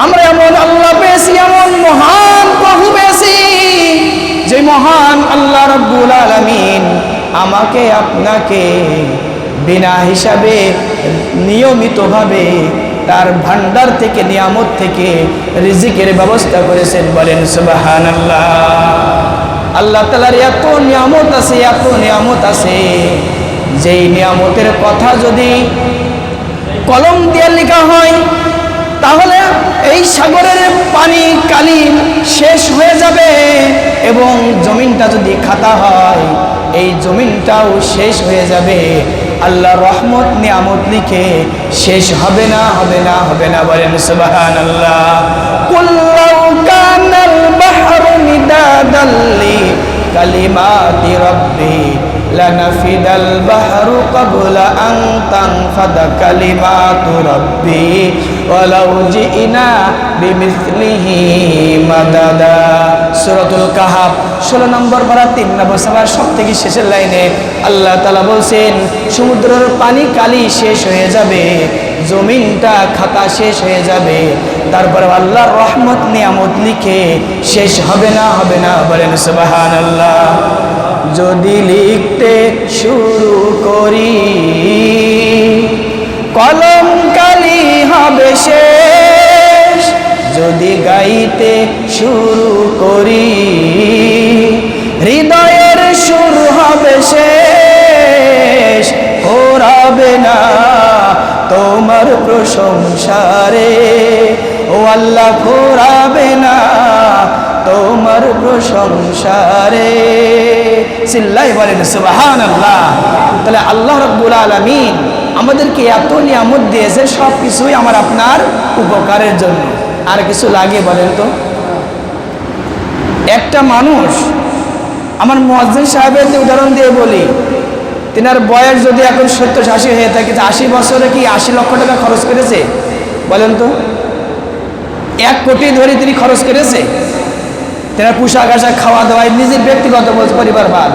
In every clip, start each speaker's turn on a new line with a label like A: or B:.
A: আমরা এমন আল্লাহ পেয়েছি, এমন মহান প্রভু পেয়েছি, যে মহান আল্লাহ রাব্বুল আলামিন আমাকে আপনাকে বিনা হিসাবে নিয়মিতভাবে তার ভান্ডার থেকে, নিয়ামত থেকে রিজিকের ব্যবস্থা করেছেন। বলেন সুবহানাল্লাহ। আল্লাহ তাআলার এত নিয়ামত আছে, এত নিয়ামত আছে, যেই নিয়ামতের কথা যদি কলম দিয়ে লেখা হয় তাহলে এই সাগরের পানি কালি শেষ হয়ে যাবে, এবং জমিনটা যদি খাতা হয় এই জমিনটাও শেষ হয়ে যাবে। আল্লাহর রহমত নিয়ামত লিখে শেষ হবে না, হবে না, হবে না। বলেন সুবহানাল্লাহ। কুল্লাউ কানাল বাহরু মিদাদাল লিকালিমাতি রাব্বি লানাফিদাল বাহরু ক্বাবলা আন তানফাদা কালিমাতু রাব্বি ওয়ালাউ জিনা বিমিসলিহি মাদাদা। সূরাতুল কাহাফ 16 নম্বর পারা 3 নম্বর সূরার সবথেকে শেষের লাইনে আল্লাহ তাআলা বলেন সমুদ্রের পানি কালি শেষ হয়ে যাবে, জমিনটা খাতা শেষ হয়ে যাবে, তারপরে আল্লাহর রহমত নিয়ামত লিখে শেষ হবে না, হবে না। বলেন সুবহানাল্লাহ। যদি লিখতে শুরু করি কলম কালি হবে শেষ, যদি গাইতে শুরু করি হৃদয়ের সুর হবে শেষ, ওরাবে না তোমার প্রশংসারে ও আল্লাহ, ওরাবে না তোমার প্রশংসারে। চিল্লাই বলেন সুবহানাল্লাহ। তাহলে আল্লাহ রাব্বুল আলামিন আমাদেরকে এত নিয়ামত দিয়েছে, সব কিছুই আমার আপনার উপকারের জন্য। আর কিছু লাগে বলেন তো? একটা মানুষ, আমার মুয়াজ্জিন সাহেবের উদাহরণ দিয়ে বলি, তিনার বয়স যদি এখন 70-80 হয়ে থাকে, 80 বছরে কি 80 লক্ষ টাকা খরচ করেছে? বলেন তো। 1 কোটি ধরে তিনি খরচ করেছে। তেনার পোশাক আশাক, খাওয়া দাওয়া, নিজের ব্যক্তিগত পরিবার বাদ।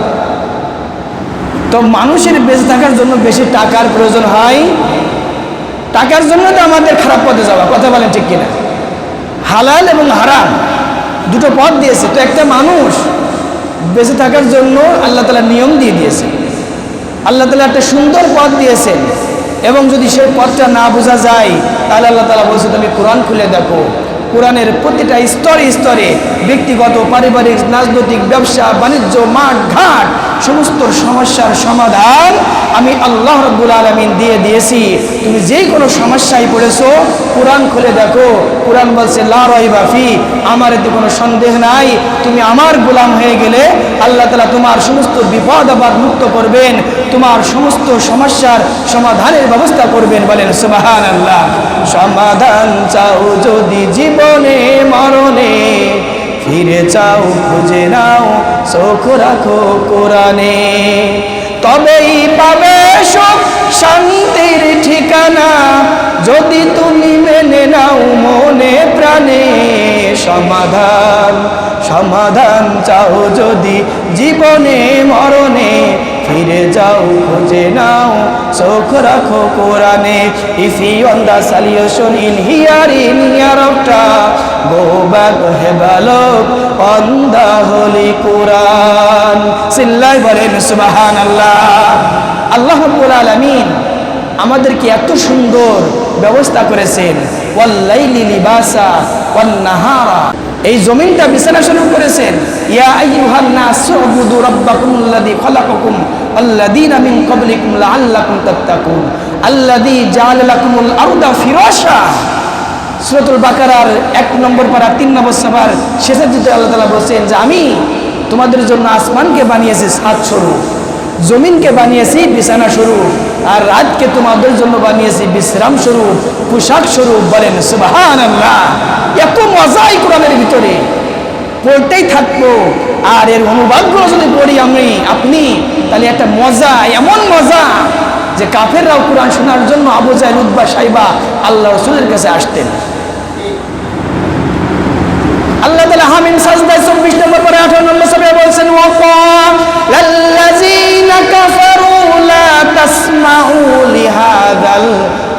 A: তো মানুষের বেঁচে থাকার জন্য বেশি টাকার প্রয়োজন হয়। টাকার জন্য তো আমাদের খারাপ পথে যাওয়া, কথা বলেন ঠিক কিনা? হালাল এবং হারাম দুটো পথ দিয়েছে। তো একটা মানুষ বেঁচে থাকার জন্য আল্লাহ তাআলা নিয়ম দিয়ে দিয়েছে, আল্লাহ তাআলা একটা সুন্দর পথ দিয়েছেন, এবং যদি সেই পথটা না বোঝা যায় তাহলে আল্লাহ তাআলা বলছে তুমি কোরআন খুলে দেখো, কোরআনের প্রতিটা স্তরে স্তরে ব্যক্তিগত, পারিবারিক, রাজনৈতিক, ব্যবসা বাণিজ্য, মাঠ ঘাট সমস্ত সমস্যার সমাধান আমি আল্লাহ রাব্বুল আলামিন দিয়ে দিয়েছি। তুমি যেই কোনো সমস্যায় পড়েছো কোরআন খুলে দেখো, কোরআন বলছে লা রাইবা ফি, আমার এতে কোনো সন্দেহ নাই, তুমি আমার গোলাম হয়ে গেলে আল্লাহ তাআলা তোমার সমস্ত বিপদ আপদ মুক্ত করবেন, তোমার সমস্ত সমস্যার সমাধানের ব্যবস্থা করবেন। বলেন সুবহানাল্লাহ। সমাধান চাও যদি জীবনে মরণে, ফিরে চাও খুঁজে নাও চোখ রাখো কোরআনে, তবেই পাবে সুখ শান্তির ঠিকানা, যদি তুমি মেনে নাও মনে প্রাণে। সমাধান, সমাধান চাও যদি জীবনে মরণে, ফিরে যাও খুঁজে নাও চোখ রাখো কোরআনে। If you want the solution in hearing hereafter, go back have a look on the holy Quran. চিল্লাই বলেন সুবহানাল্লাহ। আল্লাহ রাব্বুল আলামিন আমাদেরকে এত সুন্দর ব্যবস্থা করেছেন। ওয়াল্লাইলি লিবাসা ওয়ান নাহারা, এই জমিনটা বিছানা শুরু করেছেন। ইয়া আইয়ুহান নাস উবুদু রাব্বাকুমুল্লাযী খালাকাকুম আল্লাযীনা মিন ক্বাবলিকুম লাআল্লাকুম তাত্তাকুন আল্লাযী জাআলা লাকুমুল আরদা ফিরাশা। সূরাতুল বাকারার 1 নম্বর পারা 3 নম্বর সূরার শেষের দিকে আল্লাহ তাআলা বলেন যে আমি তোমাদের জন্য আসমানকে বানিয়েছি ছাদ স্বরূপ, জমিনকে বানিয়েছি বিছানা স্বরূপ, আর রাতকে তোমাদের জন্য বানিয়েছি বিশ্রাম স্বরূপ, পোশাক স্বরূপ। বলেন সুবহানাল্লাহ। এত মজাই কোরআনের ভিতরে, পড়তেই থাকবো। আর এর অনুবাদগুলো যদি পড়ি আপনি, তাহলে একটা মজা, এমন মজা যে কাফেররাও কোরআন শোনার জন্য আবু জাহেল, উতবা, সাইবা আল্লাহ রাসূলের কাছে আসতেন। আল্লাহ তাআলা হামিম সাজদায় 24 নম্বর পরে 18 নম্বর সূরা বলেন ওয়াকালাল্লাযীনা কাফারু লা তাসমাউ লিহাযাল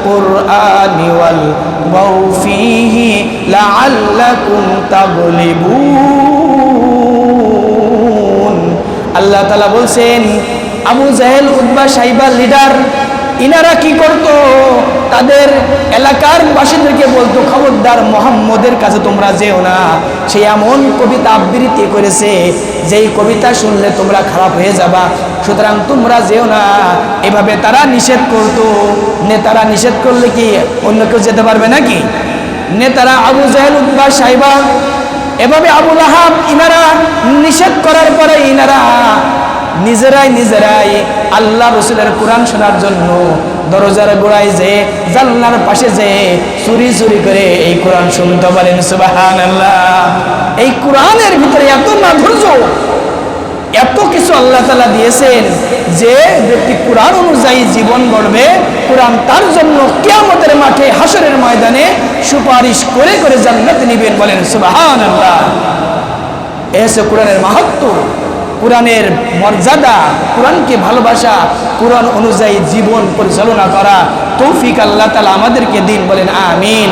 A: কুরআনি ওয়ালগাউ ফীহি লাআল্লাকুম তাগলিবুন। আল্লাহ তাআলা বলছেন আবু জাহেল, উতবা, সাইবা লিডার, ইনারা কি করত? তাদের এলাকার বাসিন্দাদেরকে বলতো, খবরদার মুহাম্মদের কাছে তোমরা যেও না, সে এমন কবিতা আবৃত্তি করেছে যেই কবিতা শুনলে তোমরা খারাপ হয়ে যাবা, সুতরাং তোমরা যেও না। এভাবে তারা নিষেধ করত। নেতারা নিষেধ করলে কি অন্য কেউ যেতে পারবে নাকি? নেতারা আবু জাহেল, উতবা, সাইবা, এভাবে আবু লাহাব, ইনারা নিষেধ করার পরে ইনারা নিজেরাই আল্লাহ রসুলের কোরআন শোনার জন্য দরজার গোড়ায় যে জানলার পাশে যে চুরি চুরি করে এই কোরআন শুনতে পারেন। সুবহানাল্লাহ। এই কোরআনের ভিতরে এত মাধুর্য, এত কিছু আল্লাহ তাআলা দিয়েছেন যে ব্যক্তি কোরআন অনুযায়ী জীবন গড়বে, কোরআন তার জন্য কিয়ামতের মাঠে হাসরের ময়দানে সুপারিশ করে করে জান্নাতে নিবেন। বলেন সুবহানাল্লাহ। এসে কোরআনের মাহাত্ম্য, কোরআনের মর্যাদা, কোরআনকে ভালোবাসা, কোরআন অনুযায়ী জীবন পরিচালনা করা তৌফিক আল্লাহ তাআলা আমাদেরকে দিন। বলেন আমিন।